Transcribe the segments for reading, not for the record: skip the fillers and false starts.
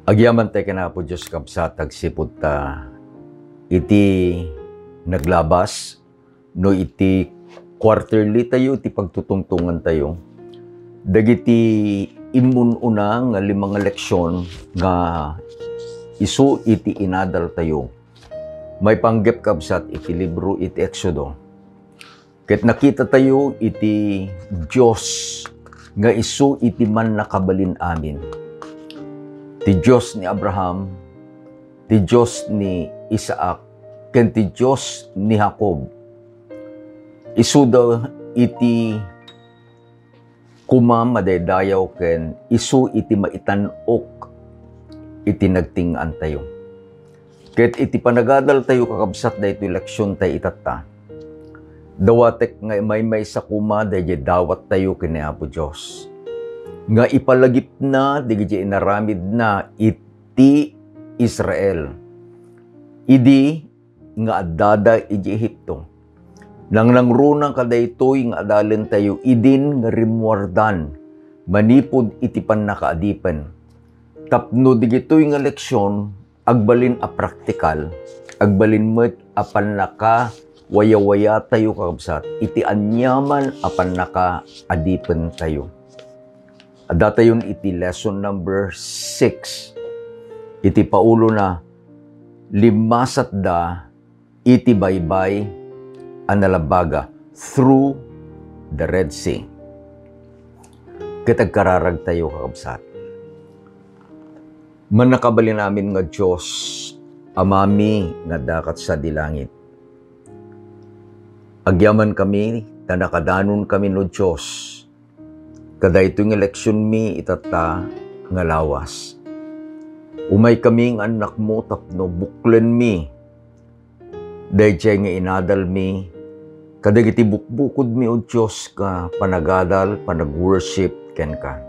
Agyaman tayo ka na po Diyos kapsatag sipot ta iti naglabas no iti quarterly tayo iti pagtutungtungan tayo dagiti imununa nga limang leksyon nga isu iti inadal tayo may panggep kapsat iti libro iti Exodo ket nakita tayo iti Diyos nga isu iti man nakabalin amin. Ti Diyos ni Abraham, ti Diyos ni Isaac, ken ti Diyos ni Jacob. Isu daw iti kuma madaydayaw ken isu iti maitanok iti nagtingan tayo. Ket iti panagadal tayo kakabsat da iti leksyon tayo itata. Dawatek nga may sa kuma dayjay dawat tayo kini Apo Diyos. Nga ipalagip na, digiti inaramid na, iti Israel. Idi, nga adada iti Ehipto. Nang nangrunang kadaytoy nga adalin tayo, idin nga rimwardan, manipod iti pannakaadipen. Tapno digitoy nga leksyon, agbalin a praktikal, agbalin met a pannaka, waya-waya tayo kakabsat, iti anyaman a pannakaadipen tayo. Adata yun iti lesson number 6. Iti paulo na limasat da iti baybay analabaga through the Red Sea. Kitagkararag tayo kakabsat. Manakabali namin nga Diyos amami nga dakat sa dilangit. Agyaman kami, tanakadanon kami no Diyos. Kada itong eleksyon mi itata nga lawas. Umay kaming anak mo tapno buklen mi. Dayjay nga inadal mi. Kadag iti bukbukod mi o Diyos ka panagadal, panag-worship ken ka.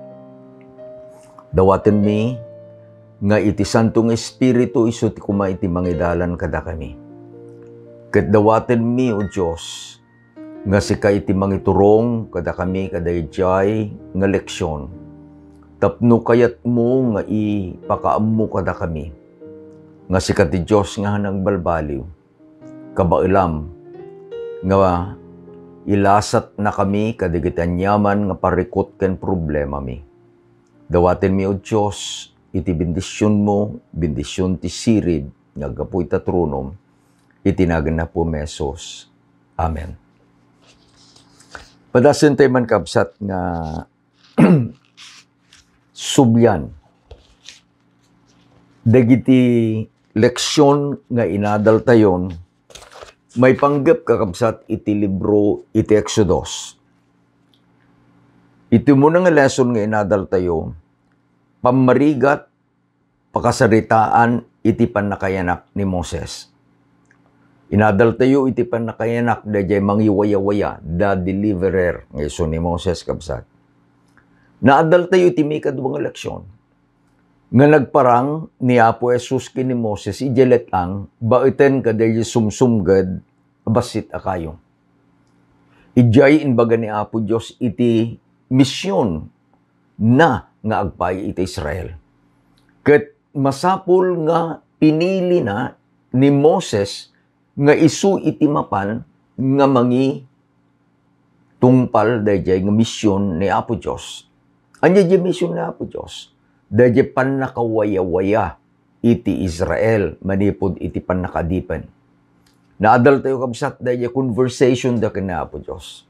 Dawaten mi nga iti Santong Espiritu iso ti kuma iti mangidalan kada kami. Ket dawaten mi o Diyos nga sika iti mangiturong kada kami kadayjay nga leksyon. Tapno kayat mo nga ipakaammo kada kami. Nga sika ti Diyos nga nagbalbaliw. Kabailam nga ilasat na kami kadigitan yaman nga parikot ken problema mi. Dawaten mi o Diyos iti bendisyon mo, bendisyon ti sirid nga gapu ita tronom itinagan na po mesos. Amen. Padasin tayo man kapsat nga subyan. Dagiti leksyon nga inadal tayon, may panggap kakabsat iti libro iti Exodus. Iti muna nga lesson nga inadal tayo, pamarigat, pakasaritaan iti panakayanak ni Moses. Inadal tayo iti panakayanak dayjay mangiwaya-waya the deliverer nga iso ni Moses kabsat. Naadal tayo iti may kadwang leksyon nga nagparang ni Apo Jesus ken ni Moses ijelet ang baiten kadayjay sumsumged basit akayo. Ijay inbaga ni Apo Dios iti misyon na nga agpay iti Israel. Ket masapul nga pinili na ni Moses nga isu iti mapan nga mangi tungpal dayjay nga misyon ni Apo Dios. Anya di misyon ni Apo Dios? Dayjay pannakawaya-waya iti Israel manipod iti pannakadipen. Naadal tayo kabsat dayjay conversation da ken ni Apo Dios.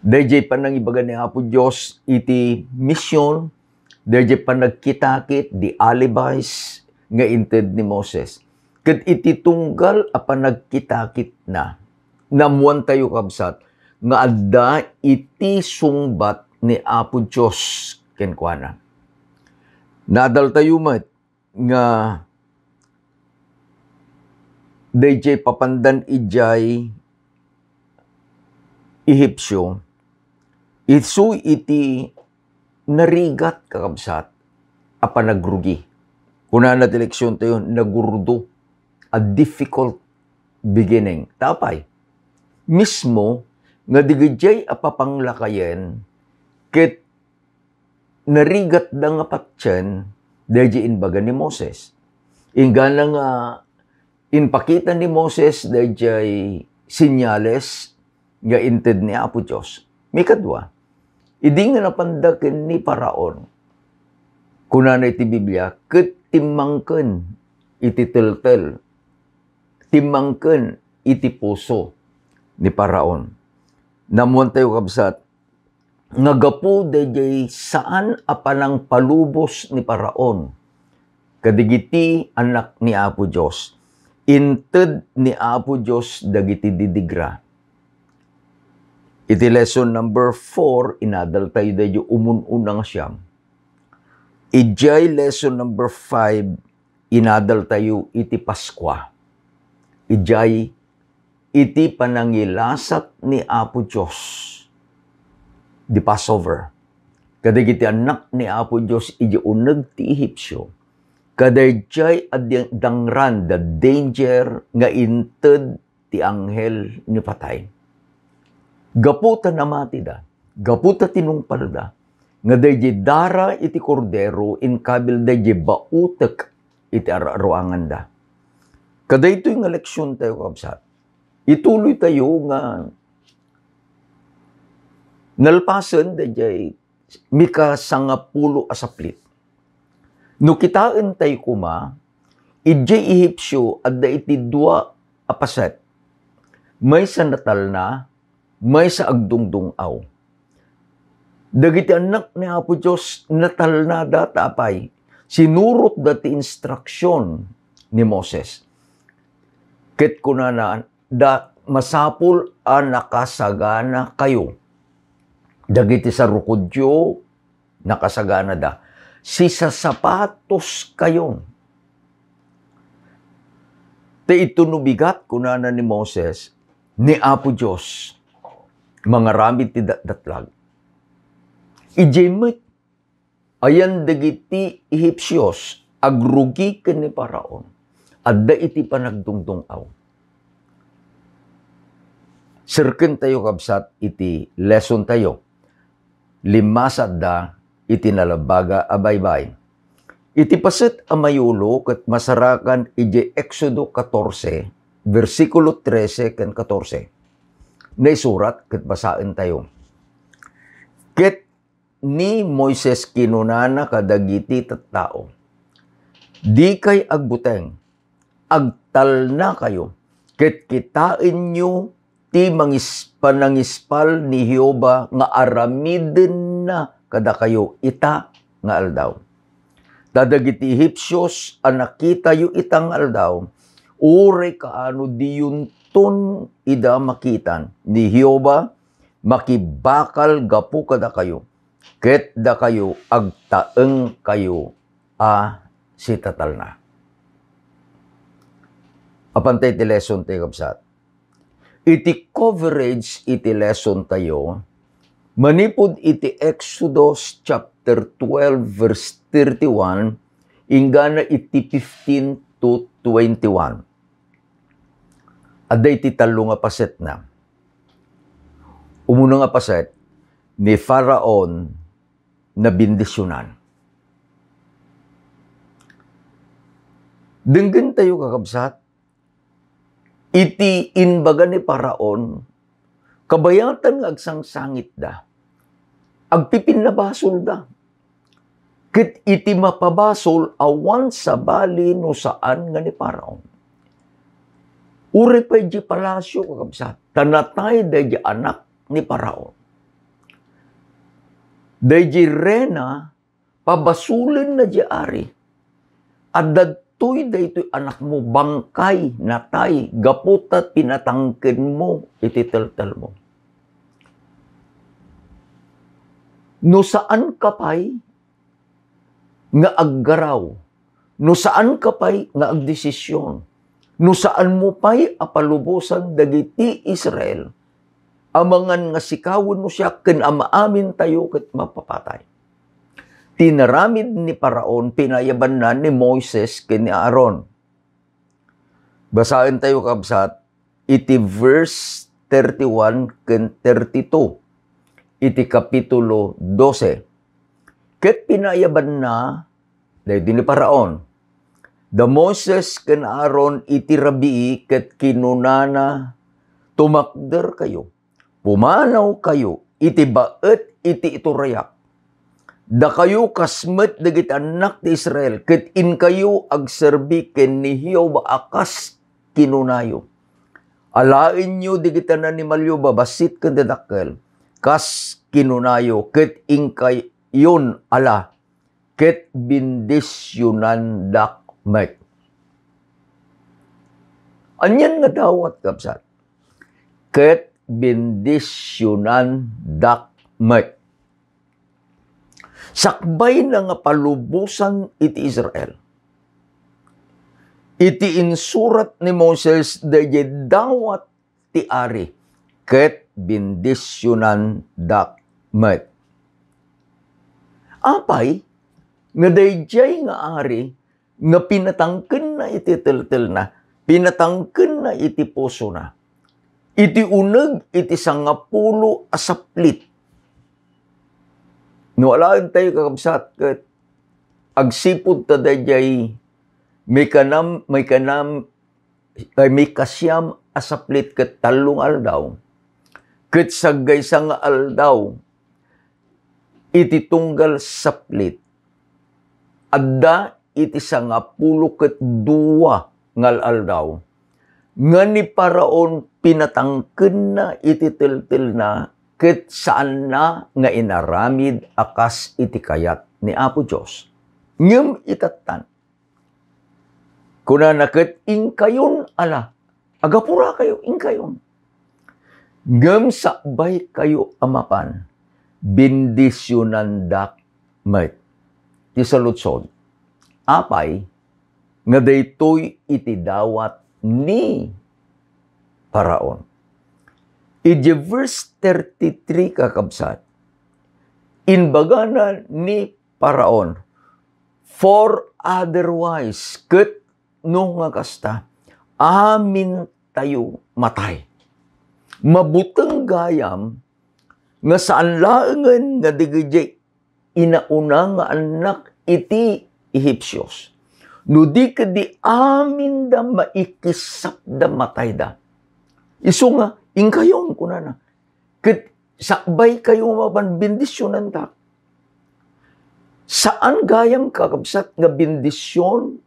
Dayjay panangibaga ni Apo Dios iti misyon, dayjay panagkitakit di alibis nga inted ni Moses. Ket iti tunggal apan nagkitakit na namuan tayo kabsat nga adda iti sungbat ni Apo Dios kenkwana. Nadal tayo met nga dayjay papandan ijay Ehipsyo isu iti narigat kakabsat apan nagrugi. Kuna na eleksyon tayo nagurdo. A difficult beginning. Tapay. Mismo, nga digijay apapanglakayen, ket narigat da nga patyen, Dahil inbaga ni Moses. Ingana nga inpakita ni Moses dahil sinyales nga inted ni Apo Diyos. May kadwa, idi nga napandakin ni Paraon. Kunana iti Biblia, ket timangken iti teltel, timangken iti puso ni Paraon. Namuan tayo kabsat, ngagapo dayjay saan apanang palubos ni Paraon. Kadigiti anak ni Apo Diyos. Inted ni Apo Diyos dagiti didigra. Iti lesson number 4, inadal tayo dayjay umununang siyam. Ijay lesson number 5, inadal tayo iti Paskwa. Ijay iti panangilasat ni Apo Diyos. Di Passover. Kadigiti anak ni Apo Diyos iji uneg ti Ehipsyo. Kadayjay dangran the danger nga inted ti anghel ni patay. Gaputa namati da. Gaputa tinungpal da. Nga dayjay dara iti kordero inkabil dayjay bautek iti araruangan da. Kadaytoy nga leksyon tayo kabsat. Ituloy tayo nga nalpasan dayjay mika 10 asaplit. No kitaan tayo kuma, ijay Ehipsyo adda iti 2 apaset. May sa natal na, may sa agdungdungaw. Dagiti anak ni Apo Diyos natal na data apay. Sinurot dati instruksyon ni Moses. Ket kunana da masapul a nakasagana kayo. Dagiti sa rukudyo nakasagana da. Si sa sapatos kayo. Te ito nubigat kunana ni Moses ni Apo Diyos. Mga ramid ti datlag. Ijemit, ayan dagiti Ehipsyos, agrugi ken ni Paraon, adda iti panagdungdungaw. Sirken tayo kabsat iti lesson tayo. Limasad da iti nalabaga abaybay. Iti paset amayulo ket masarakan iti Exodo 14, versikulo 13 ken 14. Naisurat ket basaen tayo. Ket ni Moises kinunana kadagiti tattao. Di kay agbuteng, agtalna kayo, ket kitain nyo ti panangispal ni Hioba nga aramiden na kada kayo ita nga aldaw. Dadagiti Ehipsyos anakita yu ita nga aldaw, ure kaano di yunton ida makitan ni Hioba makibakal gapu kada kayo. Ket da kayo agtaeng kayo si tatal na. Apantay ti lesson tayo kabsat. Iti coverage iti lesson tayo, manipod iti Exodus chapter 12 verse 31, ingana iti 15 to 21. Adda iti talo nga paset na. Umuna nga paset, ni Faraon na bindisyonan. Denggen tayo kakabsat, iti inbaga ni Paraon, kabayatan nga agsangsangit da, agpipin na basol da. Kit iti mapabasol awan sa bali no saan nga ni Paraon. Uri pa di palasyo kakabsat, tanatay da di anak ni Paraon. Dayjay rena, pabasulin na di ari. At datoy daytoy anak mo, bangkay, natay, gaputat pinatangkin mo, ititel-tel mo. No saan ka pa'y nga aggaraw, no saan ka pa'y nga agdesisyon, no saan mo pa'y apalubusan dagiti Israel, amangan nga sikawon mo siya, ken amaamin tayo ket mapapatay. Tinaramid ni Paraon, pinayaban na ni Moises ken ni Aaron. Basahin tayo kabsat, iti verse 31 ken 32, iti kapitulo 12. Ket pinayaban na Dahil din ni Paraon. Da Moses ken Aaron iti rabii ket kinunana tumakder kayo. Pumanaw kayo iti baet iti iturayak. Da kayo kasmet dagiti anak ti Israel ket in kayo agserbi ken ni Jehova akas kinunayo. Alain nyo digita na ni Malyo babasit ken dadakkel kas kinunayo ket in kayon ala ket bindisyonan dakmet. Anyan nga dawat kapsat. Ket bindisyonan dakmet. Sakbay na nga palubusan iti Israel. Iti insurat ni Moses dahi dawat ti ari ket bindisyonan dakmet. Apay nga dayjay nga ari nga pinatangken na iti teltel na, pinatangken na iti puso na. Iti uneg iti 10 asaplit. No alaan tayo kakabsat ket agsipud ta dayjay may kasyam asaplit ket 3 aldaw. Ket saggaysa nga aldaw iti tunggal saplit. Adda iti 10 ket 2 ngal aldaw. Nga ni Paraon pinatangken na iti teltel na ket saan na nga inaramid akas iti kayat ni Apo Diyos. Ngem itatan. Kuna na ket ingkayon ala. Agapura kayo ingkayon. Ngem sakbay kayo amapan. Bindisyonan dakmet. Ti saludsod. Apay nga daytoy iti dawat ni Paraon. Iti verse 33 kakabsat, inbagana ni Paraon, for otherwise, ket no nga kasta, amin tayo matay. Mabuteng gayam, nga saan laengen nga digijay, inauna nga anak iti Ehipsyos. No di kadi amin da maikisap da matay da. Isu nga, ingkayon ko na. Ket sakbay kayo mapan bindisyonan ta. Saan gayam kakabsat nga bindisyon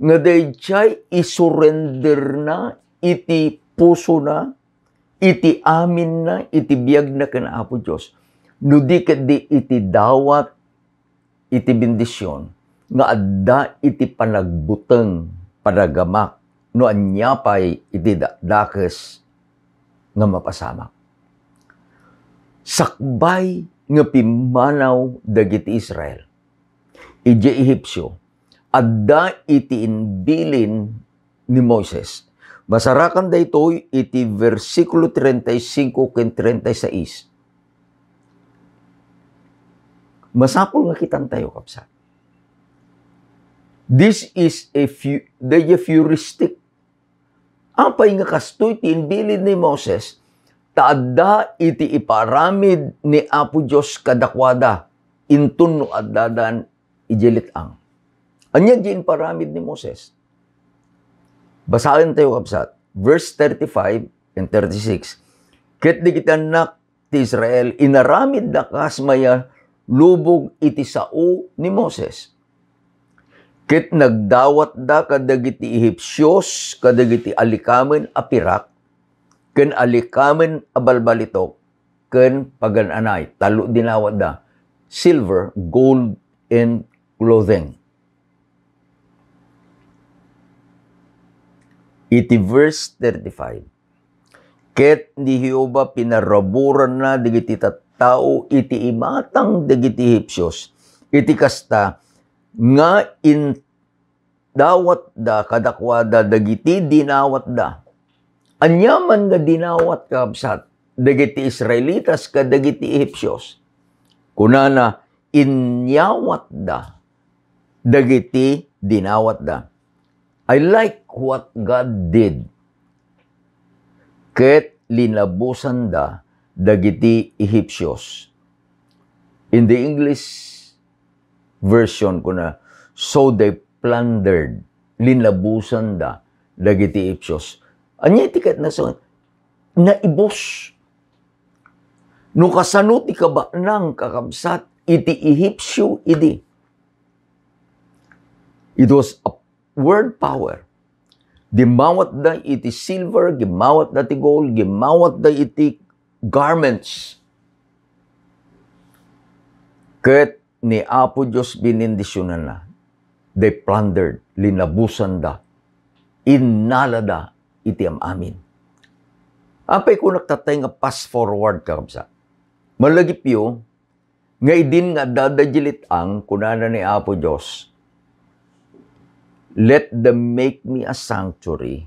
nga dayjay isurrender na iti puso na, iti amin na, iti biyag na ken Apo Dios. No di kadi iti dawat iti bindisyon nga adda iti panagbuteng panagamak no anyapay iti dakes nga mapasamak. Sakbay nga pimanaw dagiti Israel. Iti Ehipsyo, adda iti inbilin ni Moses. Masarakan daytoy iti versikulo 35 ken 36. Masapul nga kitan tayo kapsat. This is a futuristic. Apay nga kastoy ti inbilin ni Moses, taadda iti iparamid ni Apo Dios kadakwada, intun no addadan ijelitang. Anya di paramid ni Moses. Basahin tayo kapsat. Verse 35 and 36. Ket digitanak ti Israel, inaramid da kasmaya lubog iti sao ni Moses. Ket nagdawat da kadagiti Ehipsyos, kadagiti alikamen a pirak, ken alikamen a balbalitok, ken pagananay. Talo dinawat da. Silver, gold, and clothing. Iti verse 35. Ket ni Jehova pinaraburan na digiti tattao iti imatang digiti Ehipsyos. Iti kasta nga dawat da kadakwada dagiti dinawat da. Anyaman nga dinawat kabsat dagiti Israelitas kadagiti Ehipsyos. Kunana inyawat da dagiti dinawat da. I like what God did. Ket linabusan da dagiti Ehipsyos. In the English version ko na, So they plundered, linlabusan da, dagiti Ipsyos. Anya itikat na so, naibos. No kasano ti kaba nang kakabsat, iti Ehipsyo idi. It was a word power. Gimawat da iti silver, gimawat da ti gold, gimawat da iti garments. Ket ni Apo Diyos binindisyonan na. They plundered, linabusan da, inalada iti amin. Apay ko nagtatay nga pass forward kakabsat. Malagipyo, nga idin nga dadajilit ang kunana ni Apo Diyos, let them make me a sanctuary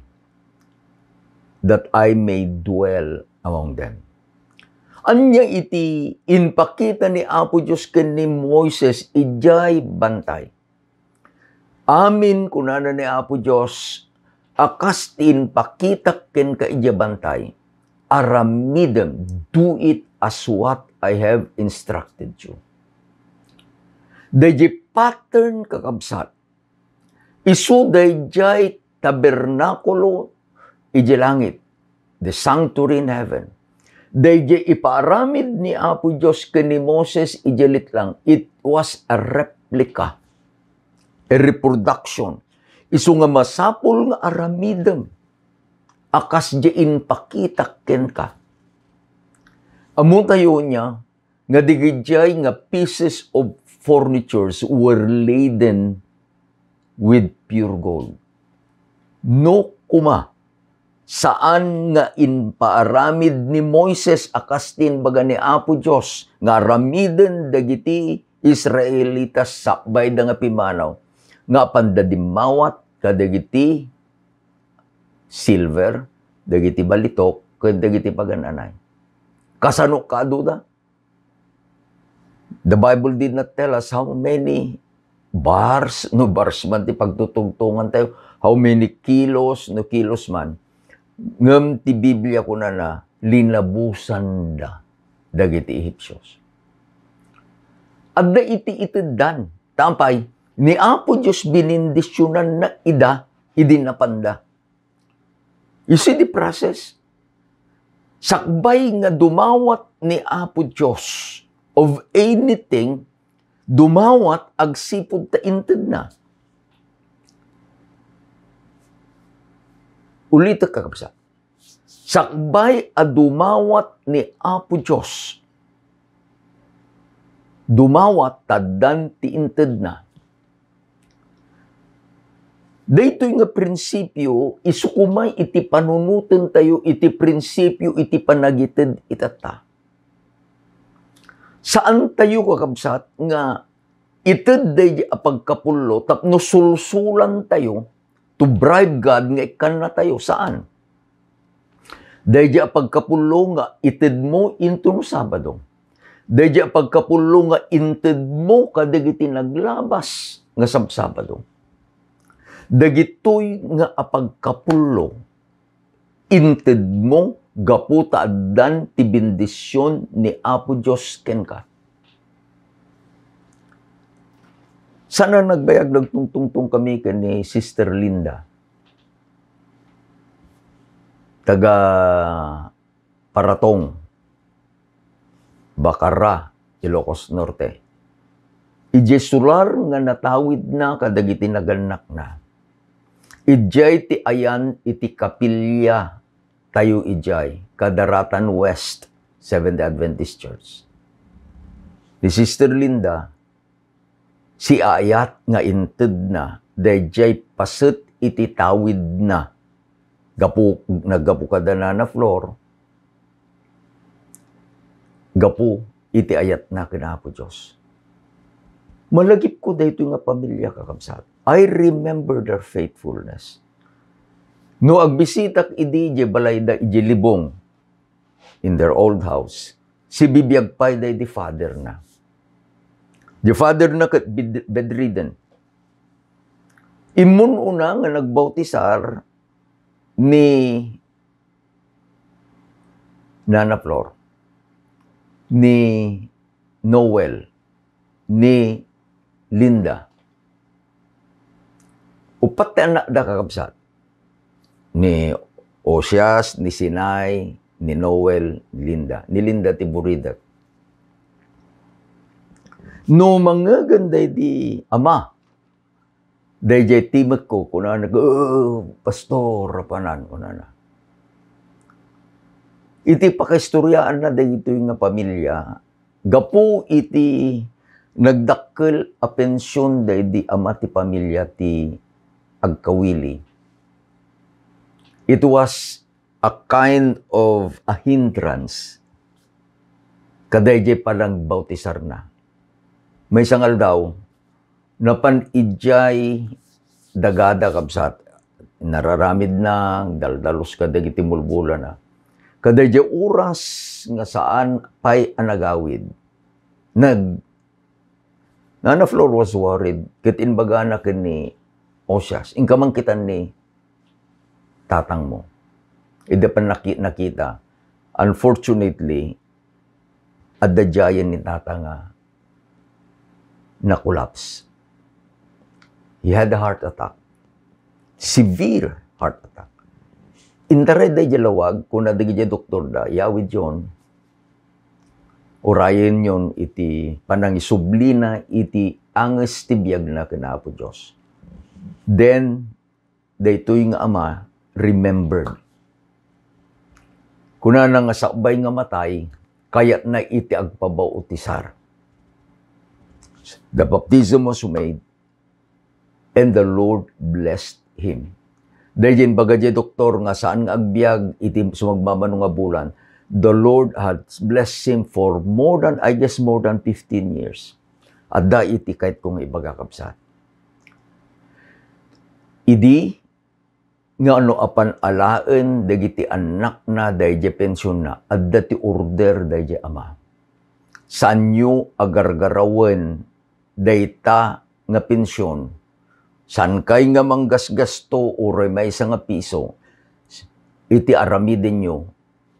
that I may dwell among them. Anya iti inpakita ni Apo Diyos ken ni Moises ijay bantay. Amin kunana ni Apo Diyos, akas ti inpakita ken ka ijay bantay, aramidem, do it as what I have instructed you. Dahi pattern kakabsat, isu dahi tabernakulo iji langit, the sanctuary in heaven. Dahi ipaaramid ni Apo Diyos ken ni Moses ijelit lang. It was a replica, a reproduction. Isu nga masapul nga aramidem, akas diin pakita ken ka. Among tayo niya, nga digijay nga pieces of furnitures were laden with pure gold. No kuma, saan nga inpaaramid ni Moises akastin baga ni Apo Diyos, nga aramiden dagiti Israelitas sakbay da nga pimanaw, nga pandadimawat kadagiti silver, dagiti balitok, kadagiti pagananay. Kasano kaduda? The Bible did not tell us how many bars, no bars man ti pagtutugtungan tayo, how many kilos, no kilos man. Ngam ti Biblia ko na linabusan da, dagiti Ehipsyos. Adda iti dan, tampay, ni Apo Diyos binindisyonan na ida, idinapanda. You see the process? Sakbay nga dumawat ni Apo Diyos of anything, dumawat agsipod ta inted na. Ulit kakabsa. Sakbay a dumawat ni Apo Diyos, dumawat tadan ti inted na. Daytoy nga prinsipyo, isukumay iti panunutin tayo, iti prinsipyo, iti panagited itata. Saan tayo kakabsat nga ited day pagkapulo, tapno sulsulan tayo to bribe God nga ikan na tayo. Saan? Day pagkapulo nga ited mo into no Sabado. Day pagkapulo nga ited mo kadagiti naglabas nga Sabado. Dagitoy nga apagkapulo, inted mo, gaputa adan ti bendisyon ni Apo Diyos ken ka. Sana nagbayag nagtungtungtong kami ken ni Sister Linda. Taga Paratong, Bacara, Ilocos Norte. Ijesular nga natawid na kadagiti naganak na. Ijay ti ayan iti kapilya tayo ijay, Kadaratan West, Seventh Adventist Church. Ni Sister Linda, si ayat nga inted na, dayjay paset iti tawid na, naggapu kada na floor, gapu iti ayat na kinapo Diyos. Malagip ko dayto nga pamilya kakabsat. I remember their faithfulness. No agbisitak idi balay da iji libong in their old house. Si bibiyag pay day di father na. Di father na kat bedridden. Imun una nga nagbautisar ni Nana Flor, ni Noel, ni Linda. Upat na anak da kakabsat. Ni Osias, ni Sinai, ni Noel, ni Linda. Ni Linda ti Buridak. No mga ganday di ama. Dayjay timek ko, kuna pastor, panan, kuna na. Iti pakastoryaan na dayto yung pamilya. Gapu iti nagdakkel a pensyon day di ama ti pamilya ti agkawili. It was a kind of a hindrance. Kadayjay palang bautisar na. May sangal daw, napanidjay dagada kabsat. Nararamid na, daldalos ka dagiti mulbula na. Kadayjay oras nga saan pay anagawid. Nana Flor was worried. Ket inbaga na ni Osias. Inkamang kitan ni tatang mo. Ida pa nakita. Unfortunately, adadyayan ni tatang na collapse. He had a heart attack. Severe heart attack. Intare day jalawag, kung nadigay doktor da, yawid yun, orayin yun, iti panangisublina, iti anges tibiyag na kinapo Diyos. Then, daytoy nga ama, remembered. Kuna na nga sakbay nga matay, kayat na iti agpabaw utisar. The baptism was made, and the Lord blessed him. Dahil bagay doktor nga saan nga agbyag iti sumagmamano nga bulan, the Lord had blessed him for more than 15 years. At da iti kahit kong ibagakabsat. Idi nga ano apan alaen dagiti anak na dayjay pensyon na at dati order dayjay ama. Saan nyo agargarawen dayta nga pensyon, saan kay nga manggasgasto o may isa nga piso, iti aramidin nyo,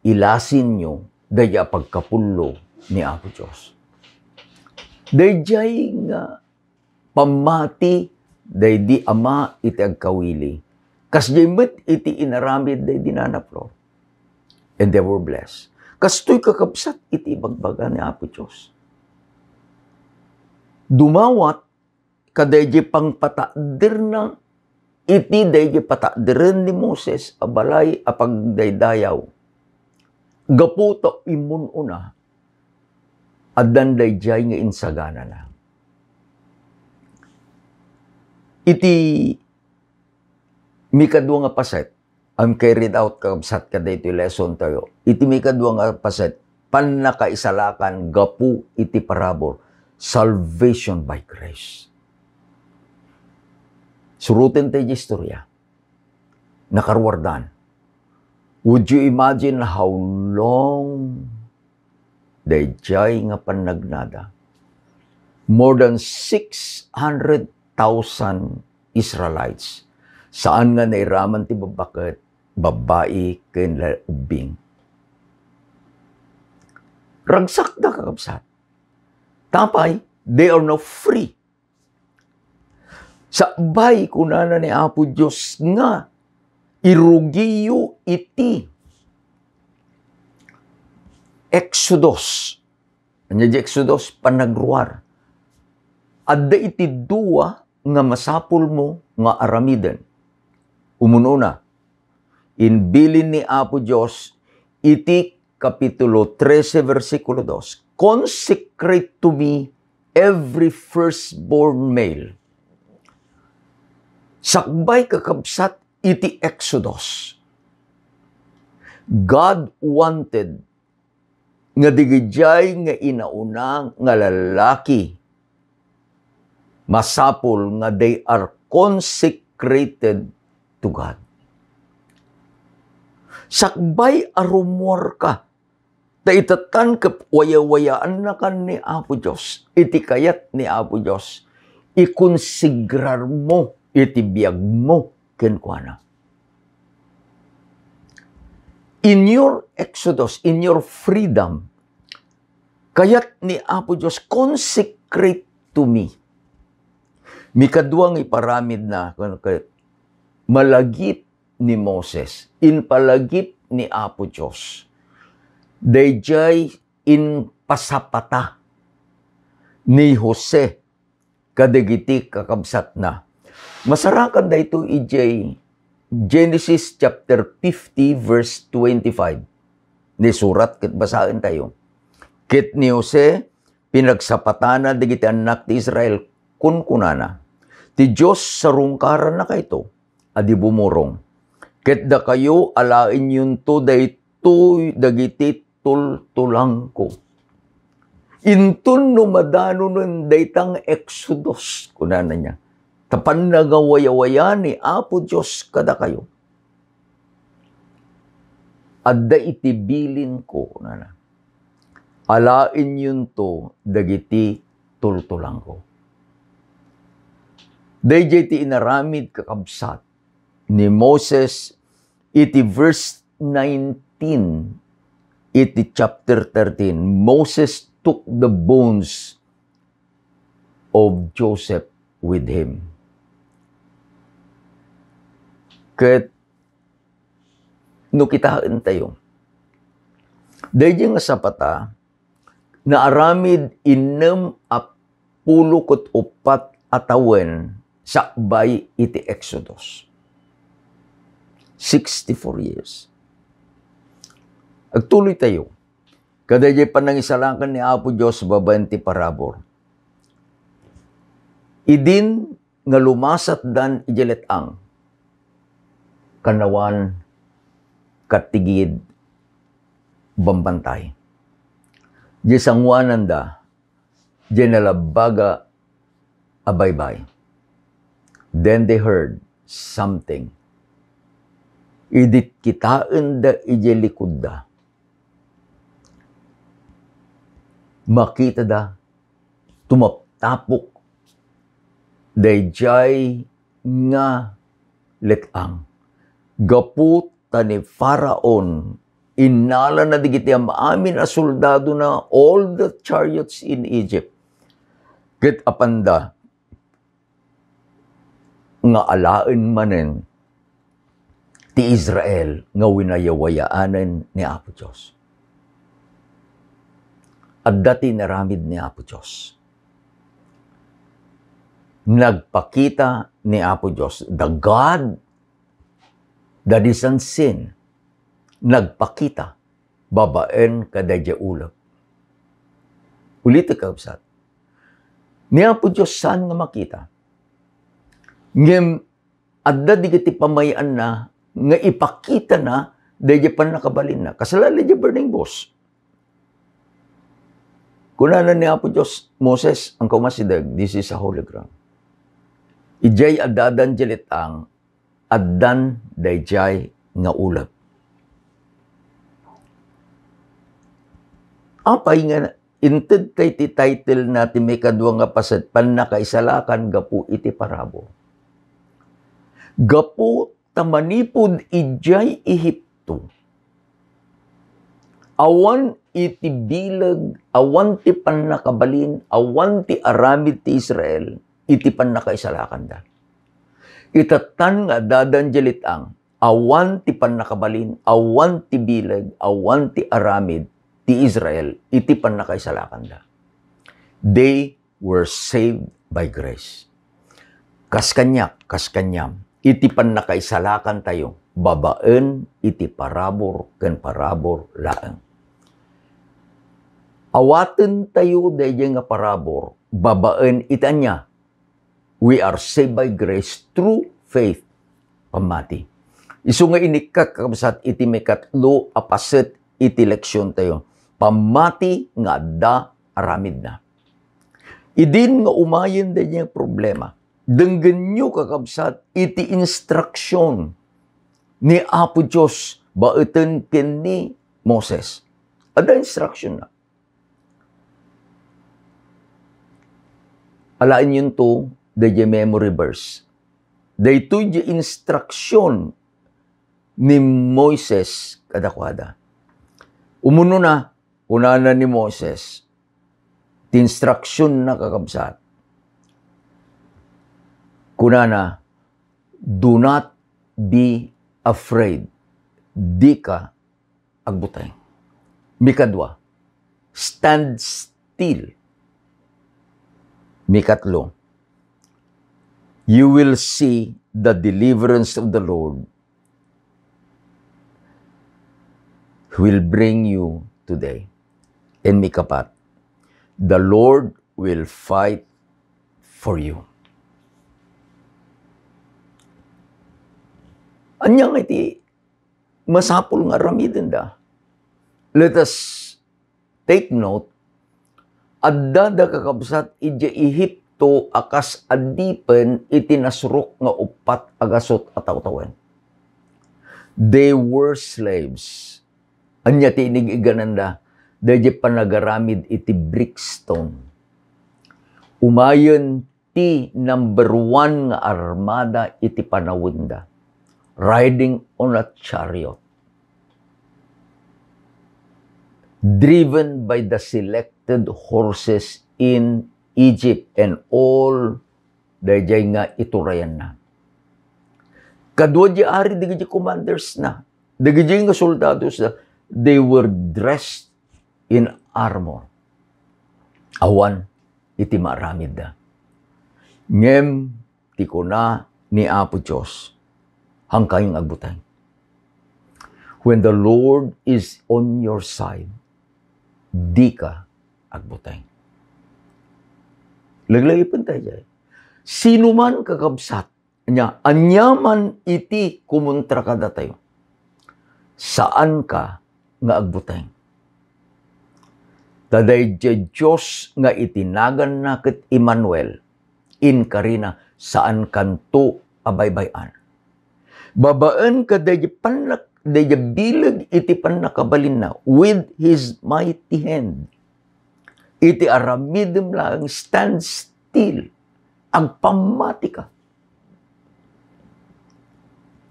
ilasin nyo, daya pagkapulo ni Apo Diyos. Dayjay nga pamati, day di ama iti agkawili. Kasjay met iti inaramid day di Nana Flor. And they were blessed. Kastoy kakabsat iti bagbaga ni Apo Diyos. Dumawat kadayjay pang patadir na iti dayjay patadiren ni Moses abalay apagdaydayaw. Gaputo imun una adan dayjay nga insagana na. Iti mikadwa nga paset, ang carried out kabsat kaday iti lesson tayo. Iti mikadwa nga paset, panakaisalakan gapu iti parabor, salvation by grace. Surutin tayo di istorya. Nakarwardan. Would you imagine how long dayjay nga panagnada? More than 600,000 Israelites. Saan nga nairaman ti babaket, babae, ken ubing. Ragsak na kakabsat. Tapay, they are now free. Sakbay kunana ni Apo Diyos nga irugiyo iti Exodus. Anya di Exodus, panagruar. Adda iti dua nga masapul mo nga aramiden. Umununa, inbilin ni Apo Diyos iti Kapitulo 13, versikulo 2, consecrate to me every firstborn male. Sakbay kakabsat iti Exodus. God wanted nga digijay nga inaunang nga lalaki masapol nga they are consecrated to God. Sakbay arumor ka. Taitatan waya-wayaan na kan ni Apo Diyos. Iti kayat ni Apo Diyos. Ikonsigrar mo, iti biyag mo, kenkwana. In your exodus, in your freedom, kayat ni Apo Diyos, consecrate to me. Mikadwang iparamid na, malagip ni Moses, inpalagip ni Apo Diyos, dayjay in pasapata ni Jose kadagiti kakabsat na. Masarakan da ito ijay Genesis chapter 50 verse 25. Ni surat ket basahin tayo. Ket ni Jose pinagsapatana dagiti anak ti Israel kunkunana. Ti Diyos sarungkaran na kayto adi bumurong. Ket da kayo alain yun to daytoy dagiti tultulang ko. Intun no madano nun daytang Exodus kunana niya. Tapan nagawaya-waya ni Apo Diyos kada kayo. Adda itibilin ko kunana. Alain yun to dagiti tultulang ko. Dayjay ti inaramid kakabsat ni Moses iti verse 19 iti chapter 13. Moses took the bones of Joseph with him. Ket no kitaan tayo. Dayjay nga sapata na aramid inem a 14 atawen sakbay iti Exodus. 64 years. Agtuloy tayo. Kadayjay panangisalakan ni Apo Diyos babaen ti parabor. Idin nga lumasat dan ijelet ang kanawan katigid bambantay. Di sangwanan da, di nalabaga abaybay. Then they heard something. Idit kitaan da ijelikod da. Makita da, tumaptapok, dayjay nga letang. Gaput ni Faraon, inala na digiti amin a soldado na all the chariots in Egypt. Ket apanda, nga alaen manen ti Israel nga winayawayaanen ni Apo Diyos. At dati naramid ni Apo Diyos. Nagpakita ni Apo Diyos, the God that is unseen, nagpakita, babaen kadadya ulap. Ulit kausat. Ni Apo Diyos saan nga makita? Ngem, adda digiti pamayaan na, nga ipakita na, dadya pan nakabalin na. Kasalala dadya burning bush. Kunanan ni Apo Diyos, Moses, ang kumasidag, this is a holy ground. Ijay adadan jelit ang, addan dayjay nga ulap. Apay nga, inted kay ti title natin may kadwa nga pasat, panakaisalakan gapu iti parabo. Gapu tamanipod ijay Ehipto. Awan iti bilag, awan ti panakabalin, awan ti aramid ti Israel, iti panakaisalakan da. Itatan nga dadanjelit ang, awan ti panakabalin, awan ti bilag, awan ti aramid, ti Israel, iti panakaisalakan da. They were saved by grace. Kaskanyam, iti panakaisalakan tayo, babaen, iti parabor, ken parabor laeng. Awaten tayo dayjay nga parabor, babaen itanya. We are saved by grace through faith. Pamati. Isu nga inikak kakabsat iti may katlo apaset iti leksyon tayo. Pamati nga da aramid na. Idin nga umayin dayjay problema. Denggen nyo kakabsat iti instruksyon ni Apo Diyos baeten ken ni Moses. Ada instruction na. Alain yun to, the memory verse. Daytoy di instruction ni Moises kadakwada. Umuno na, kunana ni Moses, ti instruction na kakabsat. Kunana, do not be afraid. Di ka agbutay. Mikadwa, stand still. Mikatlo, you will see the deliverance of the Lord will bring you today. And mikapat, the Lord will fight for you. Anyang iti masapul nga ramiden da. Let us take note, adda da kakabsat iti Ehipto akas adipen iti nasruk nga upat agasot ataw-tawen. They were slaves. Anya ti inig-igananda, dahi panagaramid iti Brickstone. Umayon ti number 1 nga armada iti panawenda, riding on a chariot, driven by the selected horses in Egypt and all dahi nga iturayan na. Kadwa di ari dahi commanders na, dahi nga soldados na, they were dressed in armor. Awan, iti maaramid da. Ngem, ti kuna ni Apo Diyos, hangkayong agbutay. When the Lord is on your side, di ka agbutay. Laglagipin tayo. Sino man kakabsat niya, anyaman iti kumontra kada tayo. Saan ka nga agbutay? Taday Diyos nga itinagan na ket Emmanuel, in karina saan kanto abaybayan. Babaan ka dahi panak, dahi bilag iti panakabalin na with His mighty hand. Iti aramidem lang stand still, agpamati ka.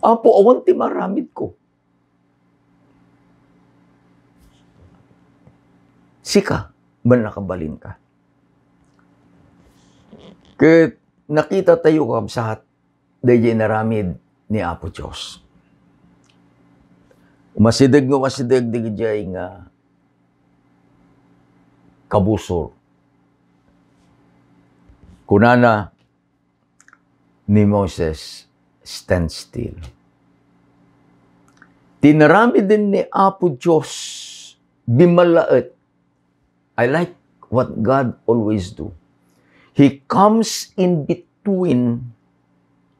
Apo, awan ti maramid ko. Sika, man nakabalin ka. Kaya nakita tayo kabsahat, dahi naramid ni Apo Diyos. Umasidag digijay nga kabusor. Kunana ni Moses, stand still. Tinarami din ni Apo Diyos, bimalaet. I like what God always do. He comes in between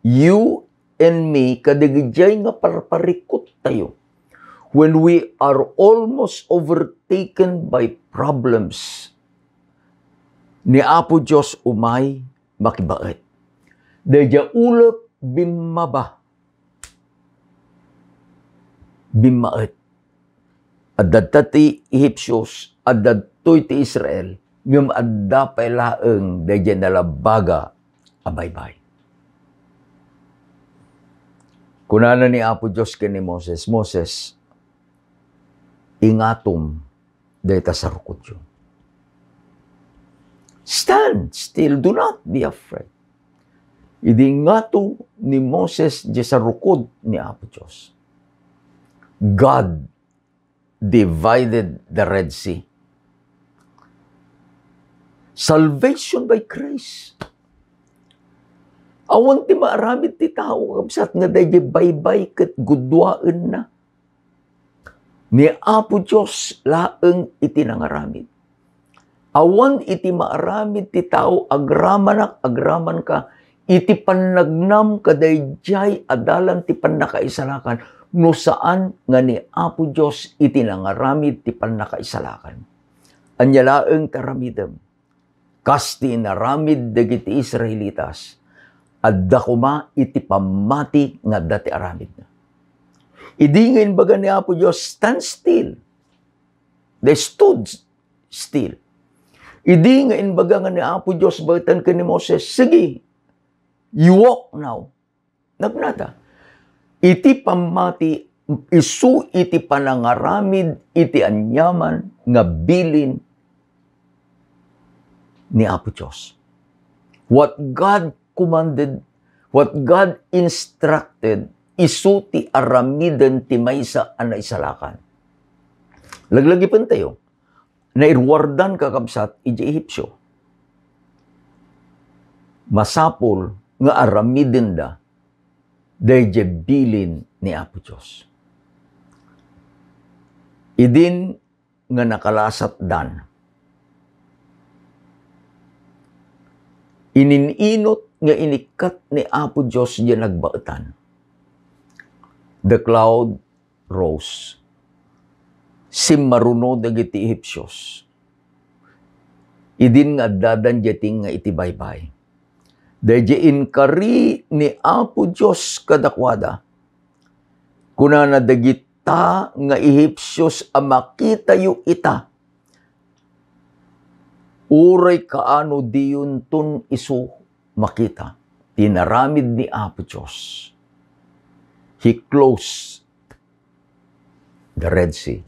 you and me, kadigijay nga parparikot tayo. When we are almost overtaken by problems, ni Apo Diyos umay makibaet. Daya ulap bimaba. Bimaet. Adad ti Egyptios, adad ti Israel, ngam adda pay laeng daya nalabaga abaybay. Kunana ni Apo Diyos ken ni Moses, Moses, ingatom dayta sa rukod yun. Stand still, do not be afraid. Idi ngato ni Moses di sa rukod ni Apo Diyos. God divided the Red Sea. Salvation by grace. Awan ti maaramid ti tao kabsat nga dahi baybay ket gudwaan na. Ni Apo Diyos laeng iti nangaramid. Awan iti maaramid ti tao agraman ka iti pannagnam kadayjay adalan ti pannakaisalakan no saan nga ni Apo Diyos iti nangaramid ti pannakaisalakan. Anya laeng taramidem kasti naramid dagiti Israelitas adda kuma iti pamati nga dati aramid na. Idingin baga ni Apo Diyos, stand still. They stood still. Idingin baga nga ni Apo Diyos, batan ka ni Moses, sige, you walk now. Nagnata. Iti pamati, isu iti panangaramid, iti anyaman, nga bilin ni Apo Diyos. What God commanded, what God instructed, isuti aramiden ti maysa a naisalakan. Laglagi pa tayo, nairwardan kakabsat iti Ehipsyo. Masapol nga aramiden da dayjay bilin ni Apo Diyos. Idin nga nakalasat dan. Inininot nga inikat ni Apo Diyos diyan nagbaetan. The cloud rose. Simmaruno dagiti Ehipsyos. Idin nga dadan jating nga itibaybay. Dayjay inkari ni Apo Diyos kadakwada. Kunana dagita nga Ehipsyos a makita yu ita. Uray kaano diyon tun isu makita. Tinaramid ni Apo Diyos. He closed the Red Sea.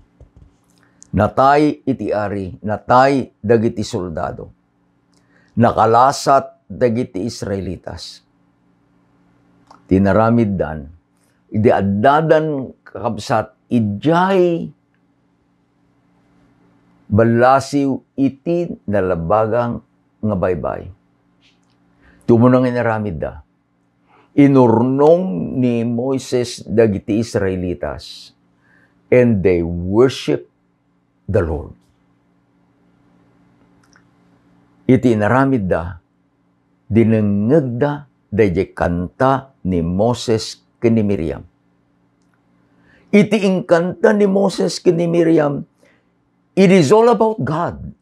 Natay iti ari, natay dagiti soldado. Nakalasat dagiti Israelitas. Tinaramid dan. Idi addadan kakabsat ijay balasiw iti nalabagang nga baybay. Tumunang inaramid da. Inurnong ni Moises dagiti Israelitas and they worship the Lord. Iti inaramid da, dinengeg da dayjay kanta ni Moses ken ni Miriam. Iti ingkanta ni Moses ken ni Miriam, it is all about God.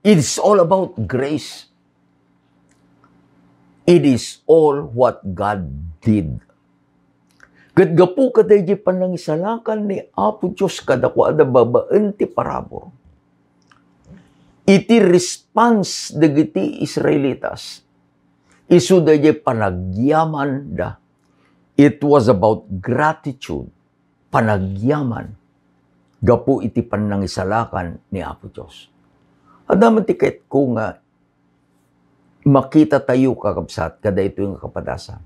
It is all about grace. It is all what God did. Ket gapu kadayjay panangisalakan ni Apo Diyos kadakwada babaan ti parabor. Iti response dagiti Israelitas. Isu dayjay panagyaman da. It was about gratitude, panagyaman. Gapu iti panangisalakan ni Apo Diyos. Adaman ti kahit ko nga makita tayo kakabsat kada ito yung kapadasan.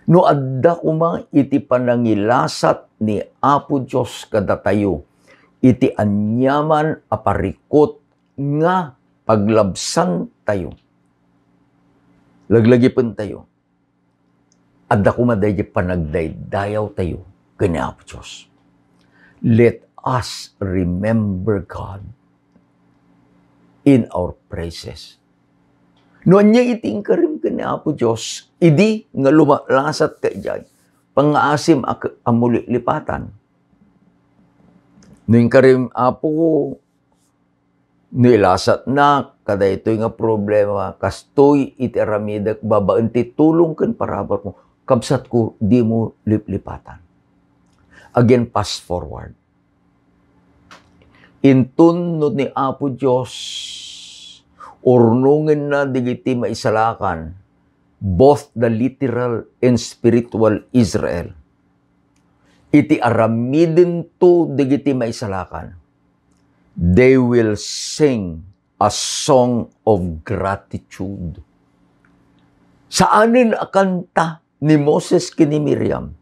No adda kuma iti panangilasat ni Apo Diyos kada tayo, iti anyaman aparikot nga paglabsan tayo. Laglagi pun tayo. Adda kuma dayjay panagdaydayaw tayo kani Apo Diyos. Let us remember God in our praises. Noon niya iting karim ka ni Apo Diyos, idi nga lumalasat ka dyan, pangaasim amuli lipatan. Noong karim Apo, nilasat na, kada ito nga problema, kastoy iti aramidak, babaan ti tulong kan parabar mo, kabsat ko, di mo lipatan. Again, pass forward. Intunod ni Apo Diyos, urnungin na digiti maisalakan, both the literal and spiritual Israel. Iti aramidin to digiti maisalakan. They will sing a song of gratitude. Saanin akanta ni Moses kini Miriam?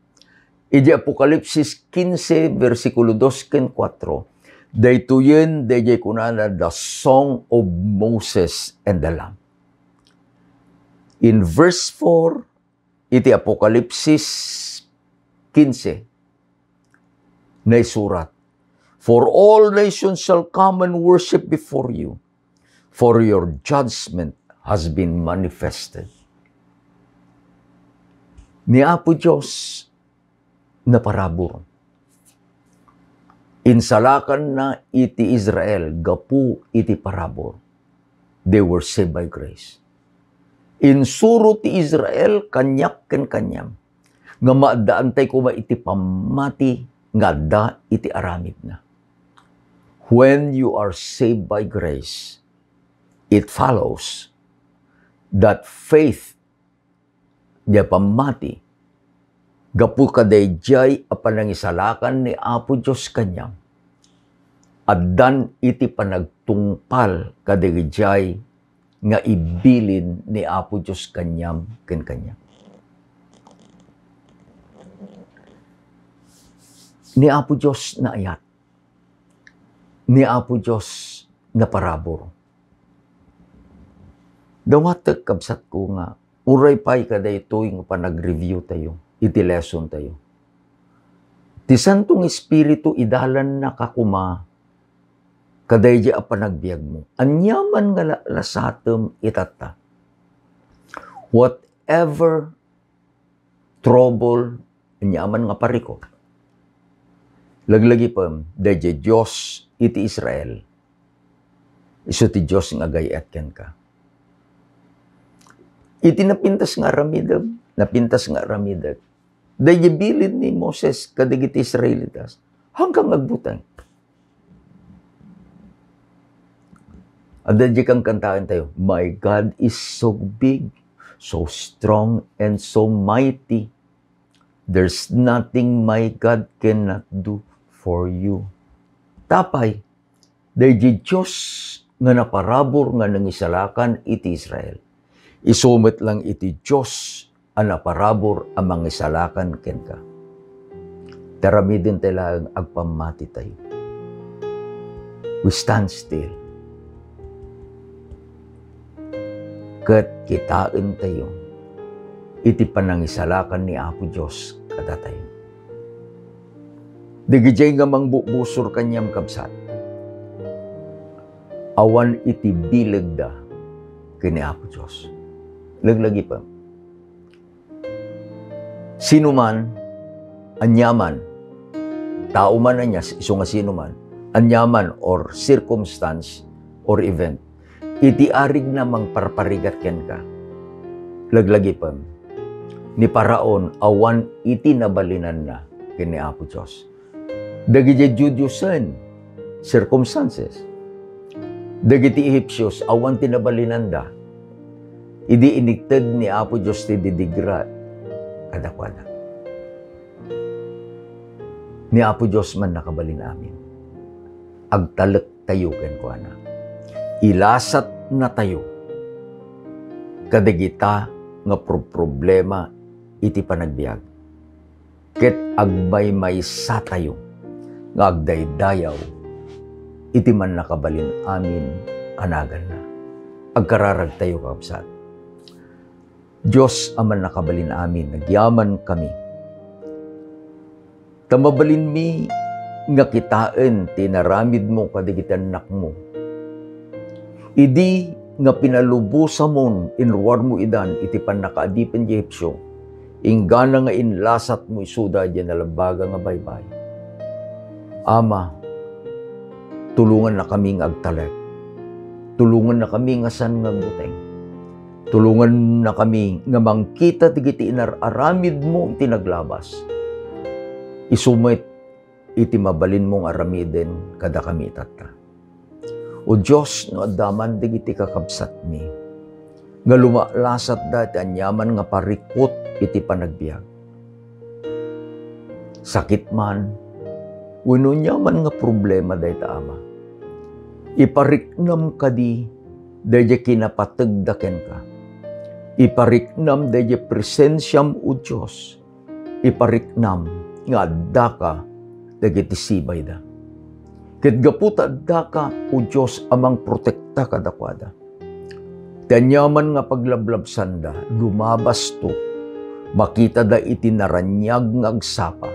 Iti Apokalipsis 15, versikulo 2 ken 4. Daytoyen dayjay kunana the song of Moses and the Lamb. In verse 4, iti Apokalipsis 15, naisurat, for all nations shall come and worship before you, for your judgment has been manifested. Ni Apo Diyos na parabor. Insalakan na iti Israel, gapu iti parabor. They were saved by grace. Insuro ti Israel, kanyak ken kanyam. Nga maadaan tay kuma iti pamati, nga da iti aramid na. When you are saved by grace, it follows that faith, di pamati, gapu kadayjay apanangisalakan ni Apo Diyos kanyam. Addan iti panagtungpal kadayjay nga ibilin ni Apo Diyos kanyam ken kanyam. ni Apo Diyos na ayat, ni Apo Diyos na parabor. Dawat kabsat ko nga, uray pa'y kada ito yung panag-review tayo, iti lesson tayo. Ti Santong Espiritu idalan na kakuma, kaday di a panagbiag mo. Anyaman nga lasatem itata. Whatever trouble, anyaman nga pariko. Laglagi pa, dahi Diyos iti Israel. Iso ti Diyos nga gayat ken ka. Iti napintas nga ramidag, dahi bilid ni Moses kadagiti Israelitas, hanggang agbutang. Adadya kang kantaan tayo, my God is so big, so strong, and so mighty. There's nothing my God cannot do for you. Tapay, dahi Diyos nga naparabor nga nangisalakan iti Israel. Isumit lang iti Diyos ang naparabor ang mangisalakan ken ka. Taramidin tayo agpamati tayo. We stand still. Kat kitain tayo, iti panangisalakan ni Apo Diyos kada tayo. Digijay nga mangbubusor kanyam kabsat. Awan iti bilag da kini Apo Diyos. Laglagi pa. Sino man, anyaman, tao man anya, iso nga sino man, anyaman or circumstance or event, iti arig namang parparigat ken ka. Laglagi pa. Ni Paraon, awan iti nabalinan na kini Apo Diyos. Dagiti Judyusan, circumstances. Dagiti Ehipsyos, awan tinabalinan da. Idi inikted ni Apo Diyos ti didigra kadakwada. Ni Apo Diyos man nakabalin amin. Agtalek tayo kenkwana. Ilasat na tayo. Kadagita nga problema iti panagbiag. Ket agmay sa tayo nga agdaydayaw iti man nakabalin amin anagan na. Agkararag tayo kapsat. Diyos aman nakabalin amin, nagyaman kami. Tamabalin mi nga kitain tinaramid mo kadigitan nak mo. Idi nga pinalubusa mon inruar mo idan iti panakaadipen di Ehipsyo, inggana nga inlasat mo isuda di nalabaga nga baybay. Ama, tulungan na kaming agtalek. Tulungan na kami nga san nga buteng. Tulungan na kami nga mangkita tigiti inararamid mo iti naglabas. Isumit iti mabalin mong aramiden kada kami itata. O Diyos, no adaman digiti kakabsat mi. Nga lumalasat dati anyaman nga parikot iti panagbiag. Sakit man, wano nyaman nga problema dahil Ama. Ipariknam kadi dahil kinapatagdaken ka. Ipariknam dahil presensyam o Diyos. Ipariknam nga adda ka dahil sibay da. Ket gaputa adda ka o Diyos amang protekta kadakwada. Tanyaman nga paglablabsan da, lumabas to, makita da iti naranyag nga agsapa,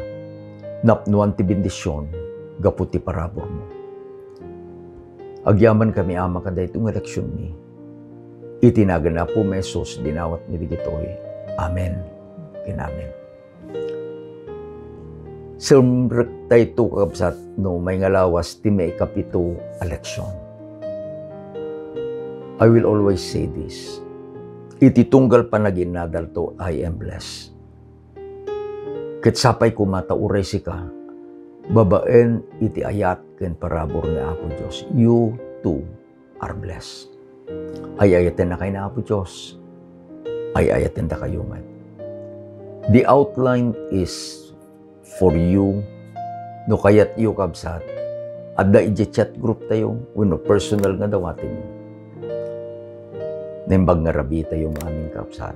napnuan ti bendisyon, gaputi parabor mo. Agyaman kami Ama kada itong eleksyon ni. Itinagan na po mesos dinawat ni Digitoy. Amen. Kinamen. Sumrek tayo ito kakabsat no may ngalawas ti may kapito eleksyon. I will always say this. Iti tunggal panaginadal to, I am blessed. Kitsapay kumatauray si ka, babaen iti ayat ken parabor ni Apo Diyos. You too are blessed. Ay ayaten na kayo na Apo Diyos. Ay ayaten na kayo man. The outline is for you, no kayat yu kabsat. Adda iti-chat group tayo, no personal nga dawatin nyo. Nembag nga rabi tayo aming kapsat.